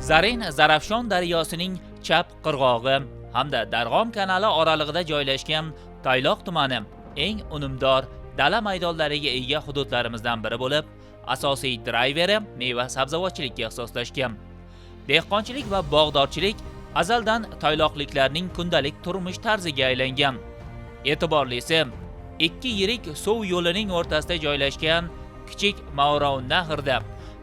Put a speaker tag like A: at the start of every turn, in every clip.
A: Zarin Zarafshon daryosining chap qirg'og'i hamda Darg'om kanali oralig'ida joylashgan Tayloq tumani eng unumdor dala maydonlariga ega hududlarimizdan biri bo'lib, asosiy drayveri meva-sabzavotchilikka ixtisoslashgan. Dehqonchilik va bog'dorchilik azaldan tayloqliklarning kundalik turmush tarziga aylangan. E'tiborlisi, ikki yirik suv yo'lining o'rtasida joylashgan kichik Mavrounnahrda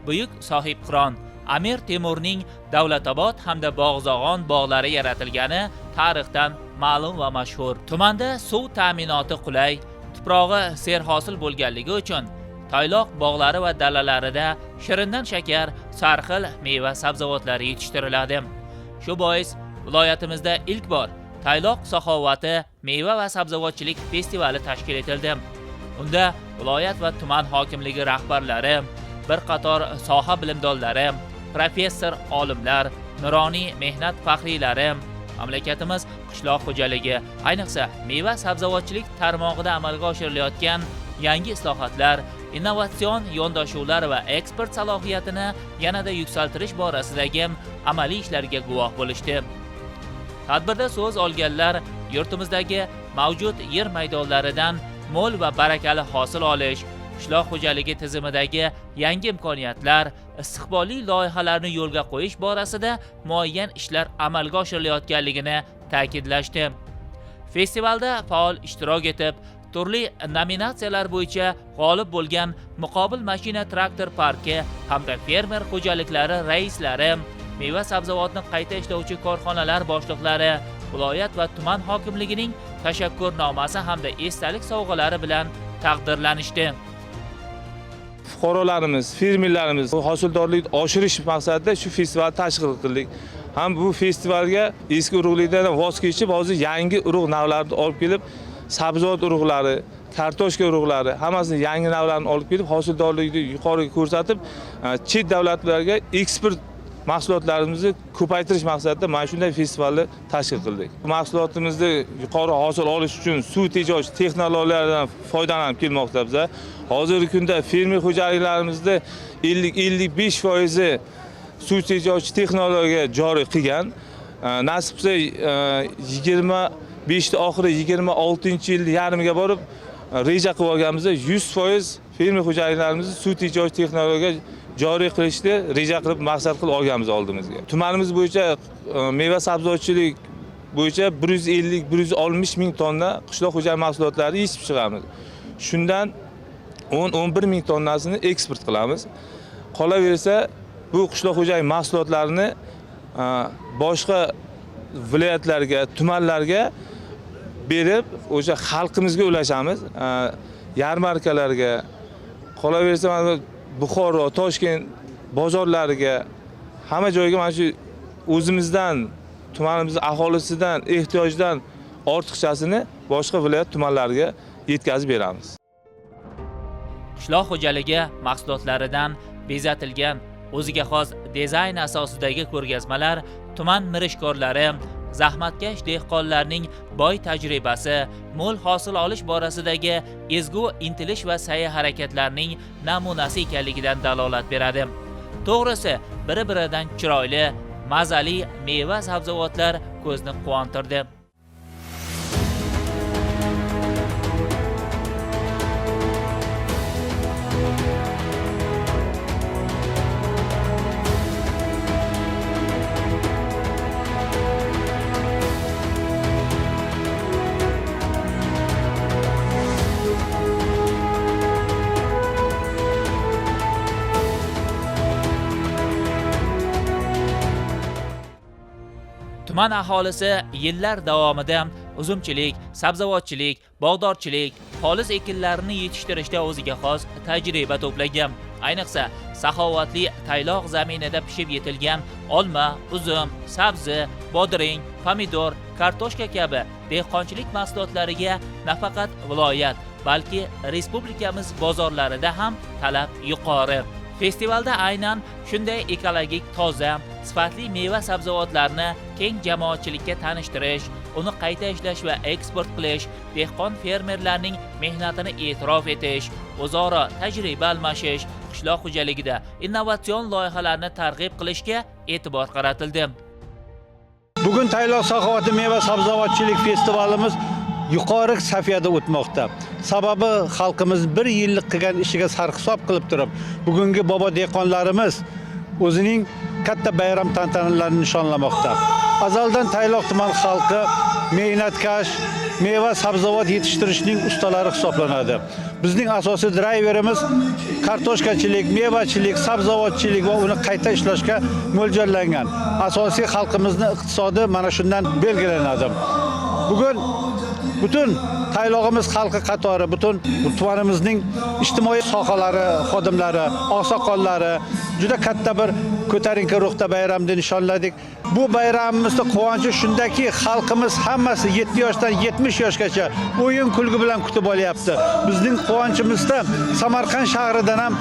A: buyuk sohibqiron Amir Temurning Davlatobod hamda Bog'zog'on bog'lari yaratilgani tarixdan ma'lum va mashhur. Tumanda suv ta'minoti qulay, tuprog'i serhosil bo'lganligi uchun Tayloq bog'lari va dalalarida shirindan shakar, sarxil meva-sabzavotlari yetishtiriladi. Shu bois viloyatimizda ilk bor Tayloq saxovati meva va sabzavotchilik festivali tashkil etildi. Unda viloyat va tuman hokimligi rahbarlari, bir qator soha bilimdonlari, professor olimlar, nuroniy mehnat faxriylari, mamlakatimiz qishloq xo'jaligi, ayniqsa meva sabzavotchilik tarmog'ida amalga oshirilayotgan yangi islohotlar, innovatsion yondashuvlar va eksport salohiyatini yanada yuksaltirish borasidagi amaliy ishlarga guvoh bo'lishdi. Tadbirda so'z olganlar yurtimizdagi mavjud yer maydonlaridan mo'l va barakali hosil olish, qishloq xo'jaligi tizimidagi yangi imkoniyatlar, istiqbolli loyihalarni yo'lga qo'yish borasida muayyan ishlar amalga oshirilayotganligini ta'kidlashdi. Festivalda faol ishtirok etib, turli nominatsiyalar bo'yicha g'olib bo'lgan muqobil mashina traktor parki hamda fermer xo'jaliklari raislari, meva-sabzavotni qayta ishlovchi korxonalar boshliqlari, viloyat va tuman hokimligining tashakkurnomasi hamda esdalik sovg'alari bilan taqdirlanishdi.
B: Fuqarolarimiz, fermerlarimiz hosildorlikni oshirish maqsadida shu festivalni tashkil qildik. Ham bu festivalga eski urug'liklardan voz kechib, hozir yangi urug' navlarini olib kelib, sabzavot urug'lari, kartoshka urug'lari, hammasini yangi navlarini olib kelib, hosildorlikni yuqoriga ko'rsatib, chet davlatlarga eksport mahsulotlarimizni ko'paytirish maqsadida mana shunday festivalni tashkil qildik. Mahsulotimizni yuqori hosil olish uchun suv tejovchi texnologiyalardan foydalanib kelmoqda biz. Hozirgi kunda fermer xo'jaliklarimizda 50-55% suv tejovchi texnologiya joriy qilgan. Nasib qilsa 25 oxiri 26-yil yarmiga borib reja qilib olganimizda 100% fermer xo'jaliklarimizni suv tejovchi texnologiya joriy qilishni reja qilib maqsad qilib olganmiz oldimizga. Tumanimiz bo'yicha meva sabzavotchilik bo'yicha 150-160 ming tonna qishloq xo'jalik mahsulotlari yetib chiqamiz. Shundan 10-11 ming tonnasini eksport qilamiz. Qolaversa, bu qishloq xo'jalik mahsulotlarini boshqa viloyatlarga, tumanlarga berib, o'sha xalqimizga ulashamiz. Yarmarkalarga, qolaversa Buxoro, Toshkent bozorlariga, hamma joyga mana shu o'zimizdan, tumanimiz aholisidan ehtiyojdan ortiqchasini boshqa viloyat tumanlariga yetkazib beramiz.
A: Qishloq xo'jaligi mahsulotlaridan bezatilgan o'ziga xos dizayn asosidagi ko'rgazmalar tuman mirishkorlari, zahmatkash dehqonlarning boy tajribasi, mo'l hosil olish borasidagi ezgu intilish va sa'y-harakatlarning namunasi ekanligidan dalolat beradi. To'g'risi, biri-biridan chiroyli, mazali meva-sabzavotlar ko'zni quvontirdi. Tuman aholisi yillar davomida uzumchilik, sabzavotchilik, bog'dorchilik, poliz ekinlarini yetishtirishda o'ziga xos tajriba to'plagan. Ayniqsa, saxovatli Tayloq zaminida pishib yetilgan olma, uzum, sabzi, bodring, pomidor, kartoshka kabi dehqonchilik mahsulotlariga nafaqat viloyat, balki respublikamiz bozorlarida ham talab yuqori. Festivalda aynan shunday ekologik toza, sifatli meva-sabzavotlarni keng jamoatchilikka tanishtirish, uni qayta ishlash va eksport qilish, dehqon fermerlarning mehnatini e'tirof etish, o'zaro tajriba almashish, qishloq xo'jaligida innovatsion loyihalarni targ'ib qilishga e'tibor qaratildi.
C: Bugun Tayloq Saxovati meva sabzavotchilik festivalimiz yuqori saviyada o'tmoqda. Sababi xalqimiz 1 yillik qilgan ishiga sarhisob qilib turib, bugungi bobo dehqonlarimiz o'zining katta bayram tantanalarini nishonlamoqda. Azaldan Tayloq tuman xalqi mehnatkash, meva sabzavot yetishtirishning ustalari hisoblanadi. Bizning asosiy driverimiz kartoshkachilik, mevachilik, sabzavotchilik va uni qayta ishlashga mo'ljallangan. Asosiy xalqimizning iqtisodi mana shundan belgilanadi. Bugun butun Taylog'imiz xalqi qatori, butun tumanimizning ijtimoiy sohalari xodimlari, oqsoqollari juda katta bir ko'tarinki ruhda bayramni nishonladik. Bu bayramimizda quvonchi shundaki, xalqimiz hammasi 7 yoshdan 70 yoshgacha o'yin kulgi bilan kutib olyapti. Bizning quvonchimizda Samarqand shahridan ham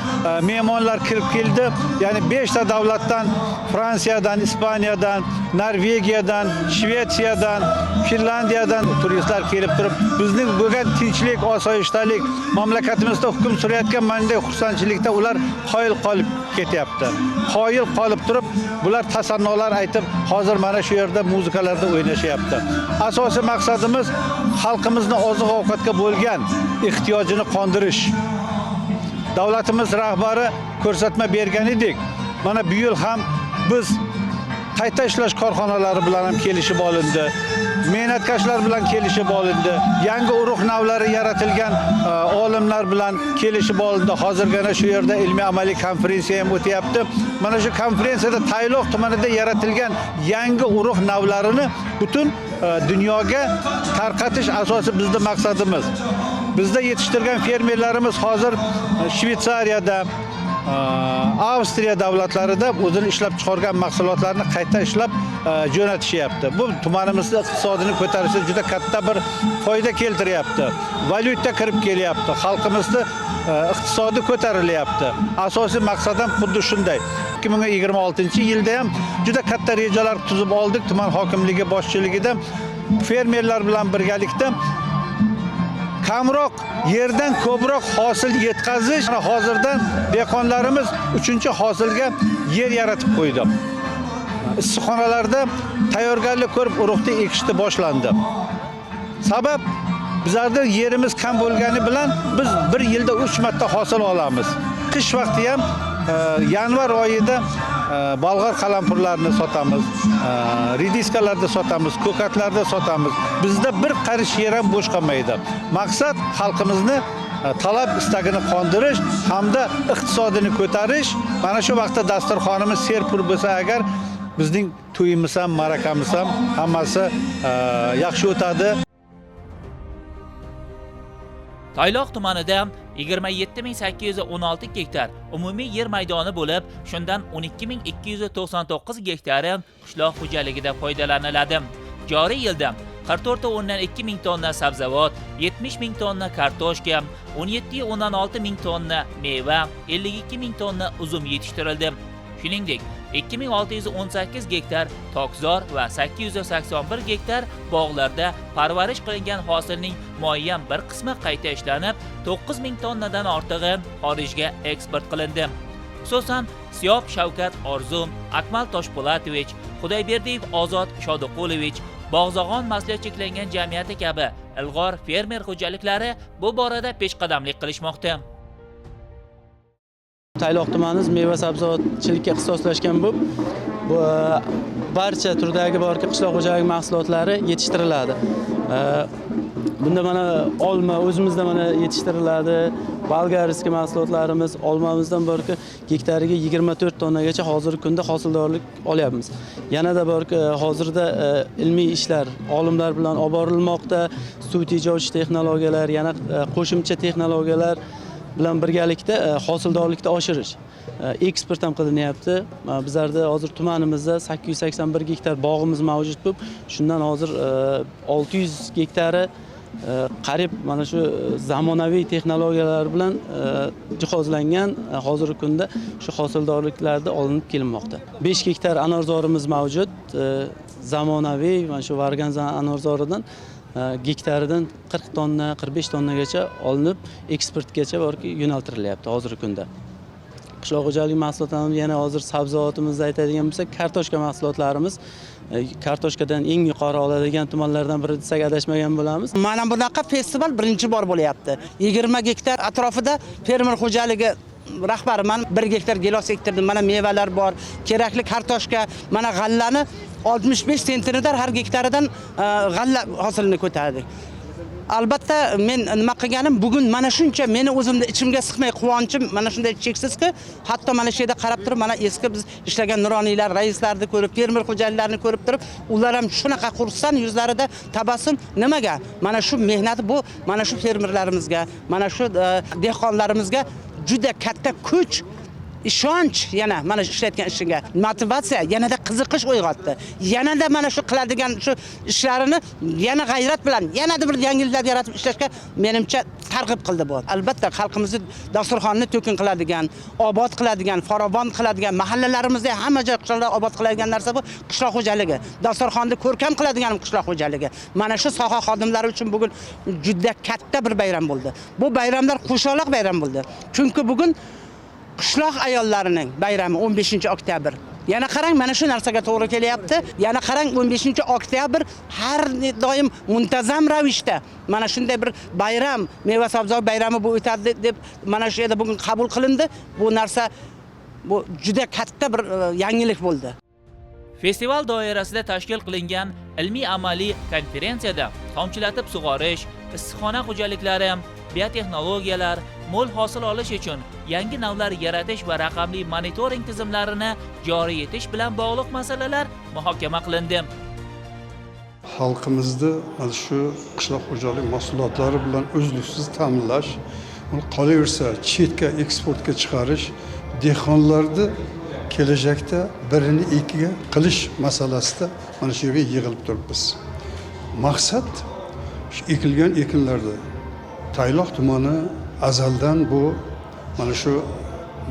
C: mehmonlar kirib keldi. Ya'ni 5 ta davlatdan, Fransiyadan, Ispaniyadan, Norvegiyadan, Shvetsiyadan, Finlandiyadan turistlar kelib turib, bizning bo'lgan tinchlik, osoyishtalik, mamlakatimizda hukm surayotgan manday xursandchilikda ular qoyil qolib ketyapti. Qoyil qolib turib, bular tasannolar aytib, hozir mana shu yerda muzikalarda o'ynashyapti. Asosiy maqsadimiz xalqimizni oziq-ovqatga bo'lgan ehtiyojini qondirish. Davlatimiz rahbari ko'rsatma bergan edik. Mana bu yil ham biz qayta ishlash korxonalari bilan ham kelishib olindi. Mehnatkashlar bilan kelishib olindi. Yangi urug' navlari yaratilgan olimlar bilan kelishib olindi. Hozirgina shu yerda ilmiy amaliy konferensiya ham o'tyapti. Mana shu konferensiyada Tayloq tumanida yaratilgan yangi urug' navlarini butun dunyoga tarqatish asosiy bizning maqsadimiz. Bizda yetishtirgan fermerlarimiz hozir Shvetsariyada, Avstriya davlatlarida o'zini ishlab chiqargan mahsulotlarni qayta ishlab jo'natishyapti. Bu tumanimizning iqtisodini ko'tarishga juda katta bir foyda keltiryapti. Valyuta kirib kelyapti. Xalqimizning iqtisodi ko'tarilyapti. Asosiy maqsad ham xuddi shunday. 2026-yilda ham juda katta rejalar tuzib oldik. Tuman hokimligi boshchiligida fermerlar bilan birgalikda kamroq yerdan ko'proq hosil yetkazish. Hozirdan dehqonlarimiz 3-hosilga yer yaratib qo'ydi. Issiqxonalarda tayyorgarlik ko'rib urug'ni ekishni boshlandi. Sabab bizlarda yerimiz kam bo'lgani bilan biz 1 yilda 3 marta hosil olamiz. Qish vaqti ham yanvar oyida bolg'or qalampurlarini sotamiz, rediskalarda sotamiz, ko'katlarda sotamiz. Bizda bir qarish yer ham bo'sh qolmaydi. Maqsad xalqimizni talab istagini qondirish hamda iqtisodini ko'tarish. Mana shu vaqtda dasturxonimiz serpur bo'lsa agar bizning to'yimiz ham, ma'rakamiz ham hammasi yaxshi o'tadi.
A: Tayloq tumanida 27816 gektar umumiy yer maydoni bo'lib, shundan 12299 gektari qishloq xo'jaligida foydalaniladi. Joriy yilda 44,2 ming tonna sabzavot, 70 ming tonna kartoshka, 17,16 ming tonna meva, 52 ming tonna uzum yetishtirildi. Shuningdek, 2618 gektar tokzor va 881 gektar bog'larda parvarish qilingan hosilning muayyan bir qismi qayta ishlanib, 9000 tonnadan ortig'i xorijga eksport qilindi. Xususan, Siyob Shavkat Orzum, Akmal Toshpo'latovich, Xudoyberdiyev Ozod Shodiqulovich, Bog'zog'on maslahat cheklangan jamiyati kabi ilg'or fermer xo'jaliklari bu borada peshqadamlik qilishmoqda.
D: Tayloq tumanimiz meva sabzavotchilikka ixtisoslashgan bu barcha turdagi qishloq xo'jaligi mahsulotlari yetishtiriladi. Bunda mana olma o'zimizda mana yetishtiriladi. Bolgariskiy mahsulotlarimiz olmamizdan borki gektariga 24 tonnagacha hozirgi kunda hosildorlik olyapmiz. Yanada borki hozirda ilmiy ishlar olimlar bilan olib borilmoqda. Suv tejovchi texnologiyalar, yana qo'shimcha texnologiyalar bilan birgalikda hosildorlikni oshirish, eksport ham qilinyapti. Bizlarda hozir tumanimizda 881 gektar bog'imiz mavjud bo'lib, shundan hozir 600 gektari qarib mana shu zamonaviy texnologiyalar bilan jihozlangan hozirgi kunda shu hosildorliklarda olinib kelinmoqda. 5 gektar anorzorimiz mavjud. Zamonaviy mana shu Varganzan anorzoridan gektaridan 40 tonna, 45 tonnagacha olinib eksportgacha yo'naltirilyapti hozirgi kunda. qishloq xo'jaligi mahsulotlarimiz yana hozir sabzavotimizni aytadigan bo'lsak, kartoshka mahsulotlarimiz kartoshkadan eng yuqori oladigan tumanlardan biri desak adashmagan bo'lamiz.
E: Mana bunaqa festival birinchi bor bo'lyapti. 20 gektar atrofida fermer xo'jaligi rahbari men 1 gektar gilos ektirdim. Mana mevalar bor, kerakli kartoshka, mana g'allani 65 sentnerdan har gektaridan g'alla hosilini ko'tardik. Albatta men nima qilganim bugun mana shuncha meni o'zimda ichimga siqmay quvonchim mana shunday cheksizki, hatto mana shu yerda qarab turib, mana eski biz ishlagan nuroniylar, raislarni ko'rib, fermer xo'jaliklarni ko'rib turib, ular ham shunaqa xursand yuzlarida tabassum. Nimaga? Mana shu mehnati bu mana shu fermerlarimizga, mana shu dehqonlarimizga juda katta kuch, ishonch, yana mana ishlayotgan ishiga motivatsiya, yanada qiziqish uyg'otdi. Yanada mana shu qiladigan shu ishlarini yana g'ayrat bilan, yanada bir yangiliklar yaratib ishlashga menimcha targ'ib qildi bu. Albatta xalqimizni dasturxonni to'kin qiladigan, obod qiladigan, farovon qiladigan, mahallalarimizda hamma joy qishloqlar obod qiladigan narsa bu qishloq xo'jaligi. Dasturxonni ko'rkam qiladigan qishloq xo'jaligi. Mana shu soha xodimlari uchun bugun juda katta bir bayram bo'ldi. Bu bayramlar qo'shaloq bayram bo'ldi. Chunki bugun qishloq ayollarining bayrami 15-oktyabr. Yana qarang, mana shu narsaga to'g'ri kelyapti. Yana qarang, 15-oktyabr har doim muntazam ravishda mana shunday bir bayram, meva sabzavot bayrami bu o'tadi deb mana shu yerda bugun qabul qilindi. Bu narsa bu juda katta bir yangilik bo'ldi.
A: Festival doirasida tashkil qilingan ilmiy-amaliy konferensiyada tomchilatib sug'orish, issiqxona xo'jaliklari, biotexnologiyalar, mo'l hosil olish uchun yangi navlar yaratish va raqamli monitoring tizimlarini joriy etish bilan bog'liq masalalar muhokama qilindi.
F: Xalqimizni mana shu qishloq xo'jalik mahsulotlari bilan uzluksiz ta'minlash, qolaversa chetga eksportga chiqarish, dehqonlarni kelajakda birini ikkiga qilish masalasida mana shu yerga yig'ilib turibmiz. Maqsad shu ekilgan ekinlarda Tayloq tumani azaldan bu mana shu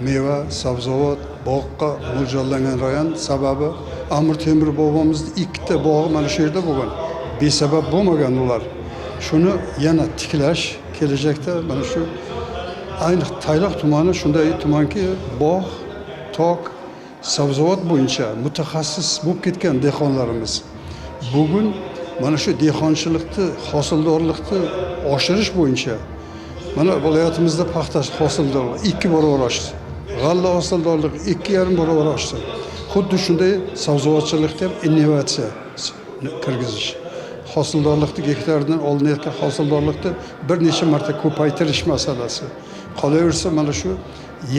F: meva, sabzavot, bog'qa mo'ljallangan rayon sababi Amir Temur bobomizning ikkita bog'i mana shu yerda bo'lgan. Besabab bo'lmagan ular. Shuni yana tiklash kelajakda mana shu ayniqsa Tayloq tumani shunday tumanki, bog', tok, sabzavot bo'yicha mutaxassis bo'lib ketgan dehqonlarimiz. Bugun mana shu dehqonchilikni, hosildorlikni oshirish bo'yicha mana viloyatimizda paxta hosildorligi 2 barobar oshdi. G'alla hosildorligi 2,5 barobar oshdi. Xuddi shunday sabzavotchilikda ham innovatsiya kirgizish. Hosildorlikni gektardan olinayotgan hosildorlikni bir necha marta ko'paytirish masalasi. Qolaversa mana shu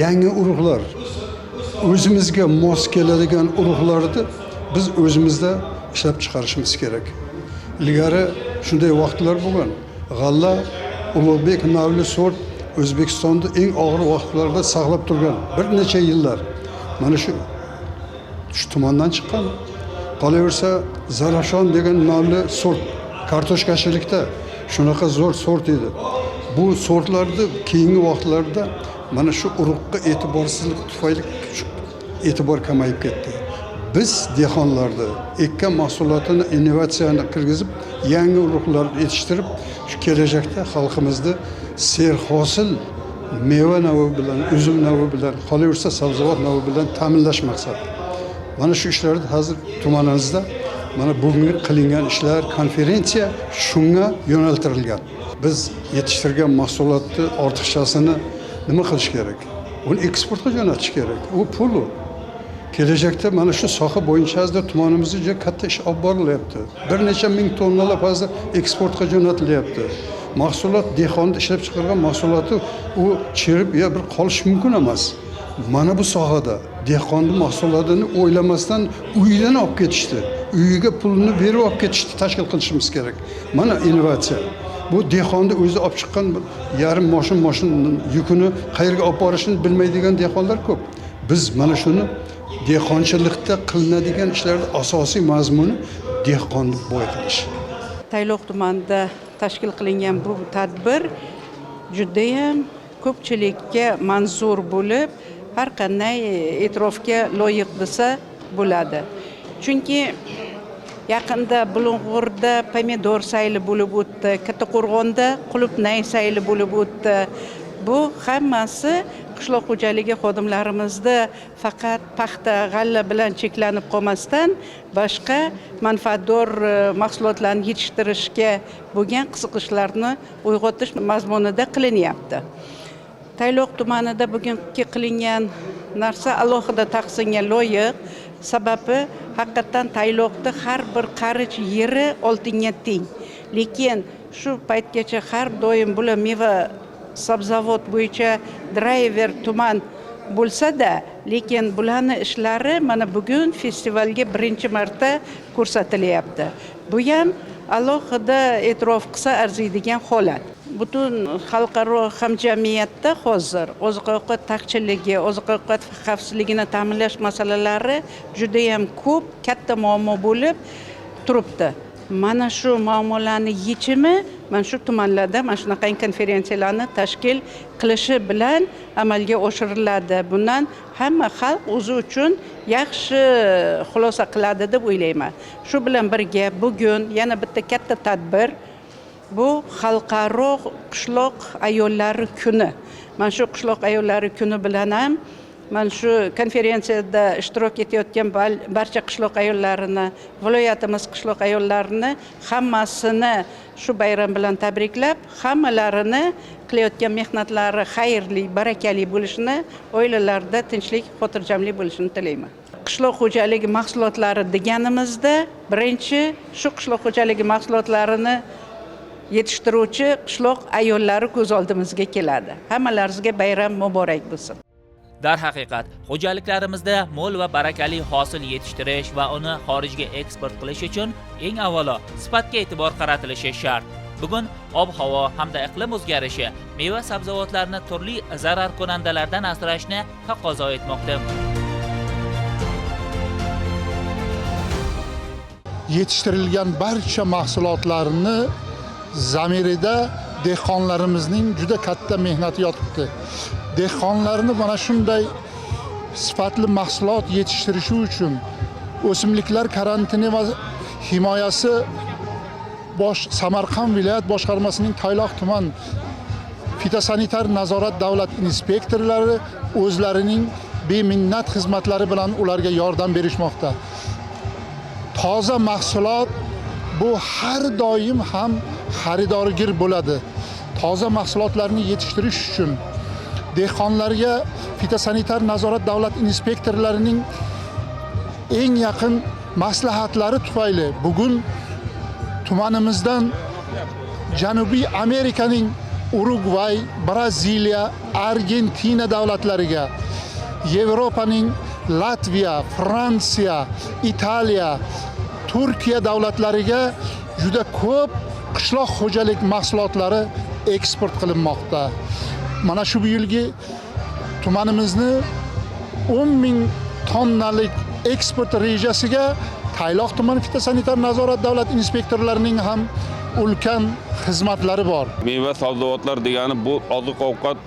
F: yangi urug'lar, o'zimizga mos keladigan urug'larni biz o'zimizda ishlab chiqarishimiz kerak. Ilgari shunday vaqtlar bo'lgan. G'alla Ulug'bek navli sort O'zbekistonda eng og'ir vaqtlarda saqlab turgan bir necha yillar. Mana shu tumandan chiqqan. Qolaversa Zarafshon degan navli sort kartoshkachilikda shunaqa zo'r sort edi. Bu sortlarni keyingi vaqtlarda mana shu urug'ga e'tiborsizlik tufayli e'tibor kamayib ketdi. Biz dehqonlarda ekkan mahsulotini innovatsiyani kirgizib, yangi urug'lar yetishtirib, shu kelajakda xalqimizni serhosil meva navi bilan, uzum navi bilan, qolaversa sabzavot navi bilan ta'minlash maqsadi. Mana shu ishlarni hozir tumanimizda mana bugungi qilingan ishlar, konferensiya shunga yo'naltirilgan. Biz yetishtirgan mahsulotni ortiqchasini nima qilish kerak? Uni eksportga jo'natish kerak. U pul. Kelajakda mana shu soha bo'yicha hozir tumanimizda juda katta ish olib borilyapti. Bir necha ming tonnalar hozir eksportga jo'natilyapti. Mahsulot dehqonda ishlab chiqargan mahsuloti u chirib ya bir qolish mumkin emas. Mana bu sohada dehqonning mahsulotini o'ylamasdan uyidan olib ketishdi. Uyiga pulni berib olib ketishdi, tashkil qilishimiz kerak. Mana innovatsiya. Bu dehqonni o'zi olib chiqqan yarim moshin yukini qayerga olib borishini bilmaydigan dehqonlar ko'p. Biz mana shuni dehqonchilikda qilinadigan ishlarda asosiy mazmuni dehqonni boyitish.
G: Tayloq tumanida tashkil qilingan bu tadbir juda ham ko'pchilikka manzur bo'lib, har qanday e'tirofga loyiq desa bo'ladi. Chunki yaqinda Bulung'urda pomidor sayli bo'lib o'tdi, Kattaqo'rg'onda qulupnay sayli bo'lib o'tdi. Bu hammasi qishloq xo'jaligi xodimlarimizda faqat paxta, g'alla bilan cheklanib qolmasdan, boshqa manfaatdor mahsulotlarni yetishtirishga bo'lgan qiziqishlarni uyg'otish mazmunida qilinyapti. Tayloq tumanida bugungi qilingan narsa alohida tahsinga loyiq. Sababi haqiqatan Tayloqda har bir qarich yeri oltinga teng. Lekin shu paytgacha har doim bular meva sabzavot bo'yicha driver tuman bo'lsa-da, lekin bularning ishlari mana bugun festivalga birinchi marta ko'rsatilyapti. Bu ham alohida e'tirof qilsa arziydigan holat. Butun xalqaro hamjamiyatda hozir oziq-ovqat taqchilligi, oziq-ovqat xavfsizligini ta'minlash masalalari juda ham ko'p, katta muammo bo'lib turibdi. Mana shu muammolarning yechimi mana shu tumanlarda mana shunaqa konferensiyalarni tashkil qilishi bilan amalga oshiriladi. Bundan hamma xalq o'zi uchun yaxshi xulosa qiladi deb o'ylayman. Shu bilan birga bugun yana bitta katta tadbir, bu xalqaro qishloq ayollari kuni. Mana shu qishloq ayollari kuni bilan ham mana shu konferensiyada ishtirok etayotgan barcha qishloq ayollarini, viloyatimiz qishloq ayollarini hammasini shu bayram bilan tabriklab, hammalarini qilayotgan mehnatlari xayrli, barakali bo'lishini, oilalarida tinchlik, xotirjamlik bo'lishini tilayman. Qishloq xo'jaligi mahsulotlari deganimizda, birinchi shu qishloq xo'jaligi mahsulotlarini yetishtiruvchi qishloq ayollari ko'z oldimizga keladi. Hammalaringizga bayram muborak bo'lsin.
A: Darhaqiqat, xo'jaliklarimizda mo'l va barakali hosil yetishtirish va uni xorijga eksport qilish uchun eng avvalo sifatga e'tibor qaratilishi shart. Bugun ob-havo hamda iqlim o'zgarishi meva-sabzavotlarni turli zararkunandalardan asrashni taqozo etmoqda.
H: Yetishtirilgan barcha mahsulotlarni zamirida dehqonlarimizning juda katta mehnati yotibdi. Dehqonlarni mana shunday sifatli mahsulot yetishtirishi uchun o'simliklar karantini va himoyasi Samarqand viloyat boshqarmasining Tayloq tuman fitosanitar nazorat davlat inspektorlari o'zlarining beminnat xizmatlari bilan ularga yordam berishmoqda. Toza mahsulot bu har doim ham xaridorgir bo'ladi. Toza mahsulotlarni yetishtirish uchun dehqonlarga fitosanitar nazorat davlat inspektorlarining eng yaqin maslahatlari tufayli bugun tumanimizdan Janubiy Amerikaning Urugvay, Braziliya, Argentina davlatlariga, Yevropaning Latviya, Fransiya, Italiya, Turkiya davlatlariga juda ko'p qishloq xo'jalik mahsulotlari eksport qilinmoqda. Mana shu yilgi tumanimizni 10,000 tonnalik eksport rejasiga Tayloq tuman fitosanitar nazorat davlat inspektorlarining ham ulkan xizmatlari bor.
I: Meva sabzavotlar degani bu oziq-ovqat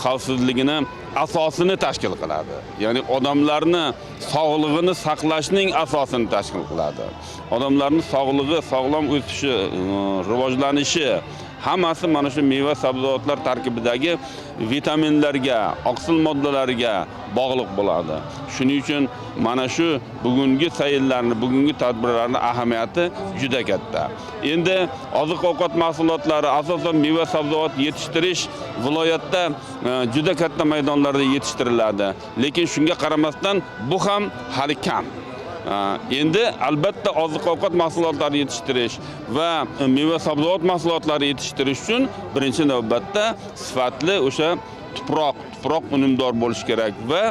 I: xavfsizligini asosini tashkil qiladi. Ya'ni odamlarni sog'lig'ini saqlashning asosini tashkil qiladi. Odamlarning sog'lig'i, sog'lom o'sishi, rivojlanishi hammasi mana shu meva sabzavotlar tarkibidagi vitaminlarga, oqsil moddalariga bog'liq bo'ladi. Shuning uchun mana shu bugungi sayillarni, bugungi tadbirlarning ahamiyati juda katta. Endi oziq-ovqat mahsulotlari, asosan meva sabzavot yetishtirish viloyatda juda katta maydonlarda yetishtiriladi. Lekin shunga qaramasdan bu ham hali kam. Endi albatta oziq-ovqat mahsulotlari yetishtirish va meva sabzavot mahsulotlari yetishtirish uchun birinchi navbatda sifatli o'sha tuproq unumdor bo'lish kerak va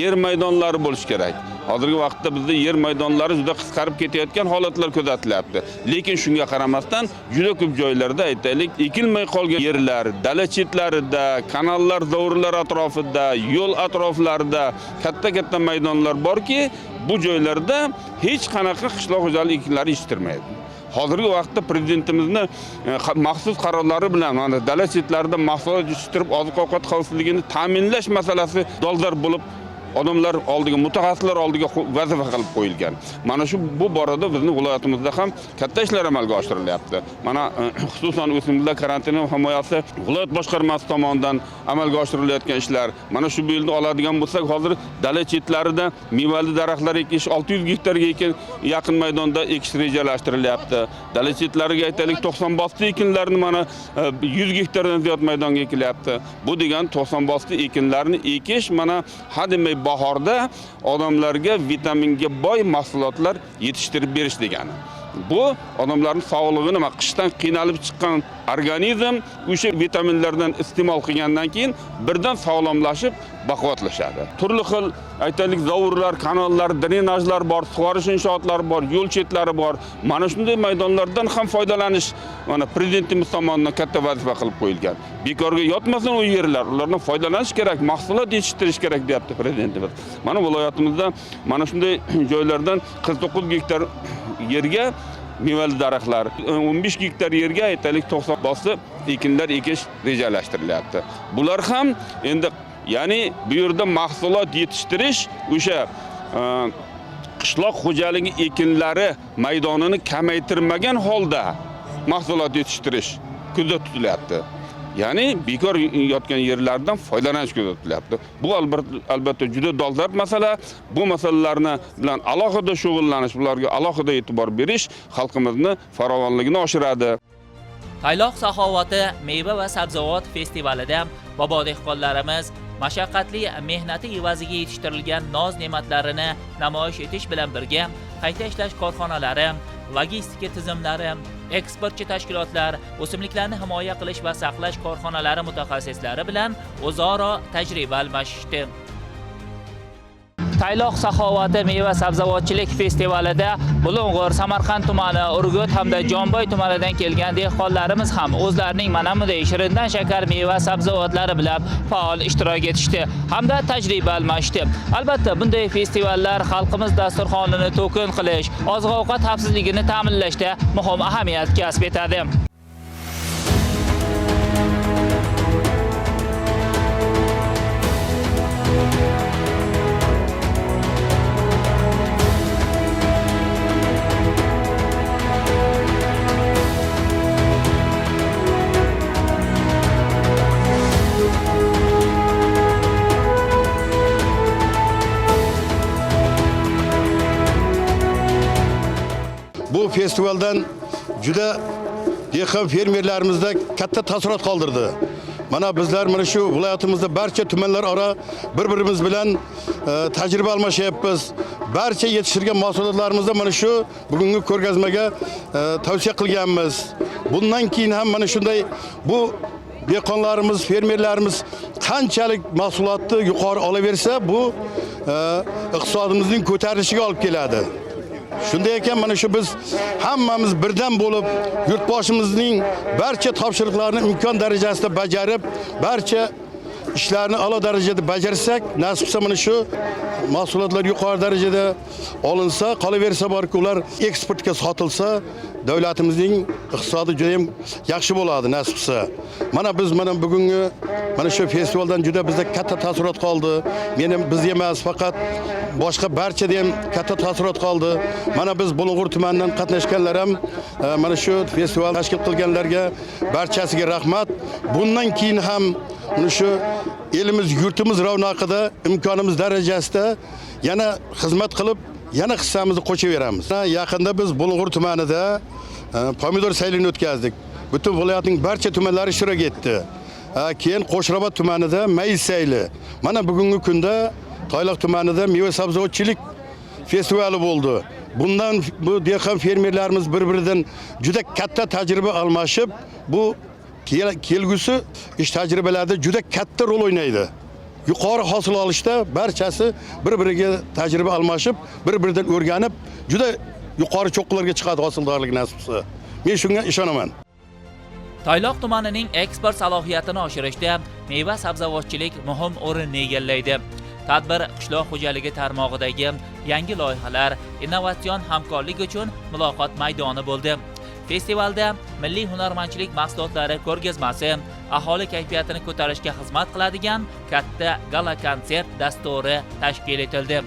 I: yer maydonlari bo'lish kerak. Hozirgi vaqtda bizda yer maydonlari juda qisqarib ketayotgan holatlar kuzatilyapti. Lekin shunga qaramasdan juda ko'p joylarda aytaylik, ekilmay qolgan yerlar, dala chetlarida, kanallar, zovurlar atrofida, yo'l atroflarida katta maydonlar borki, bu joylarda hech qanaqa qishloq xo'jalik ekinlari yetishtirmaydi. Hozirgi vaqtda prezidentimizni maxsus qarorlari bilan mana dala chetlarida mahsulot yetishtirib oziq-ovqat xavfsizligini ta'minlash masalasi dolzarb bo'lib odamlar oldiga, mutaxassislar oldiga vazifa qilib qo'yilgan. Mana shu bu borada bizning viloyatimizda ham katta ishlar amalga oshirilyapti. Mana xususan o'simliklar karantin himoyasi viloyat boshqarmasi tomonidan amalga oshirilayotgan ishlar. Mana shu bu yilda oladigan bo'lsak, hozir dala chetlarida mevali daraxtlar ekish 600 gektarga yaqin maydonda ekish rejalashtirilyapti. Dala chetlariga aytaylik 90 bosdi ekinlarni mana 100 gektardan ziyod maydonga ekilyapti. Bu degan 90 bosdi ekinlarni ekish mana hademay bahorda odamlarga vitaminga boy mahsulotlar yetishtirib berish degani. Bu odamlarning sog'lig'ini, qishdan qiynalib chiqqan organizm o'sha vitaminlardan iste'mol qilgandan keyin birdan sog'lomlashib, baquvvatlashadi. Turli xil aytaylik zavurlar, kanallar, drenajlar bor, sug'orish inshootlari bor, yo'l chetlari bor. Mana shunday maydonlardan ham foydalanish mana prezidentimiz tomonidan katta vazifa qilib qo'yilgan. Bekorga yotmasin u yerlar, ulardan foydalanish kerak, mahsulot yetishtirish kerak deyapti prezidentimiz. Mana viloyatimizda mana shunday joylardan 49 gektar yerga mevali daraxtlar, 15 gektar yerga aytaylik 90 bosdi ekinlar ekish rejalashtirilyapti. Bular ham endi ya'ni bu yerda mahsulot yetishtirish o'sha qishloq xo'jaligi ekinlari maydonini kamaytirmagan holda mahsulot yetishtirish ko'zda tutilyapti. Ya'ni bekor yotgan yerlardan foydalanish ko'zda tutilyapti. Bu albatta juda dolzarb masala. Bu masalalarni bilan alohida shug'ullanish, ularga alohida e'tibor berish xalqimizni farovonligini oshiradi.
A: Tayloq saxovati meva va sabzavot festivalida bobo dehqonlarimiz mashaqqatli mehnati evaziga yetishtirilgan noz-ne'matlarini namoyish etish bilan birga qayta ishlash korxonalari, logistika tizimlari, eksportchi tashkilotlar, o'simliklarni himoya qilish va saqlash korxonalari mutaxassislari bilan o'zaro tajriba almashishdi. Tayloq saxovati meva sabzavotchilik festivalida Bulung'ur, Samarqand tumani, Urgut hamda Jomboy tumanidan kelgan dehqonlarimiz ham o'zlarining mana bunday shirindan shakar meva sabzavotlari bilan faol ishtirok etishdi hamda tajriba almashdi. Albatta, bunday festivallar xalqimiz dasturxonini to'kin qilish, oziq-ovqat xavfsizligini ta'minlashda muhim ahamiyat kasb etadi.
J: Bu festivaldan juda dehqon fermerlarimizda katta taassurot qoldirdi. Mana bizlar mana shu viloyatimizda barcha tumanlar aro bir-birimiz bilan tajriba almashyapmiz. Barcha yetishtirgan mahsulotlarimizda mana shu bugungi ko'rgazmaga tavsiya qilganmiz. Bundan keyin ham mana shunday bu dehqonlarimiz, fermerlarimiz qanchalik mahsulotni yuqori olaversa, bu iqtisodimizning ko'tarilishiga olib keladi. Shunday ekan mana shu biz hammamiz birdan bo'lib yurtboshimizning barcha topshiriqlarini imkon darajasida bajarib, barcha ishlarni a'lo darajada bajarsak, nasib bo'lsa mana shu mahsulotlar yuqori darajada olinsa, qolaversa borki, ular eksportga sotilsa, davlatimizning iqtisodi juda ham yaxshi bo'ladi nasib bo'lsa. Mana biz bugungi mana shu festivaldan juda bizda katta taassurot qoldi. Men ham biz emas, faqat boshqa barchada ham katta taassurot qoldi. Mana biz Bulung'ur tumanidan qatnashganlar ham mana shu festival tashkil qilganlarga barchasiga rahmat. Bundan keyin ham mana shu elimiz, yurtimiz ravnaqida imkonimiz darajasida yana xizmat qilib, yana hissamizni qo'shaveramiz. Yaqinda biz Bulung'ur tumanida pomidor saylini o'tkazdik. Butun viloyatning barcha tumanlari ishtirok etdi. Keyin Qo'shrobod tumanida mayiz sayli. Mana bugungi kunda Tayloq tumanida meva sabzavotchilik festivali bo'ldi. Bundan bu dehqon fermerlarimiz bir-biridan juda katta tajriba almashib, bu kelgusi ish tajribalarida juda katta rol o'ynaydi. Yuqori hosil olishda barchasi bir-biriga tajriba almashib, bir-biridan o'rganib, juda yuqori cho'qqilarga chiqadi hosildorlik nasib bo'lsa. Men shunga ishonaman.
A: Tayloq tumanining eksport salohiyatini oshirishda meva sabzavotchilik muhim o'rinni egallaydi. Tadbir qishloq xo'jaligi tarmog'idagi yangi loyihalar, innovatsion hamkorlik uchun muloqot maydoni bo'ldi. Festivalda milliy hunarmandchilik mahsulotlari ko'rgazmasi, aholi kayfiyatini ko'tarishga xizmat qiladigan katta gala konsert dasturi tashkil etildi.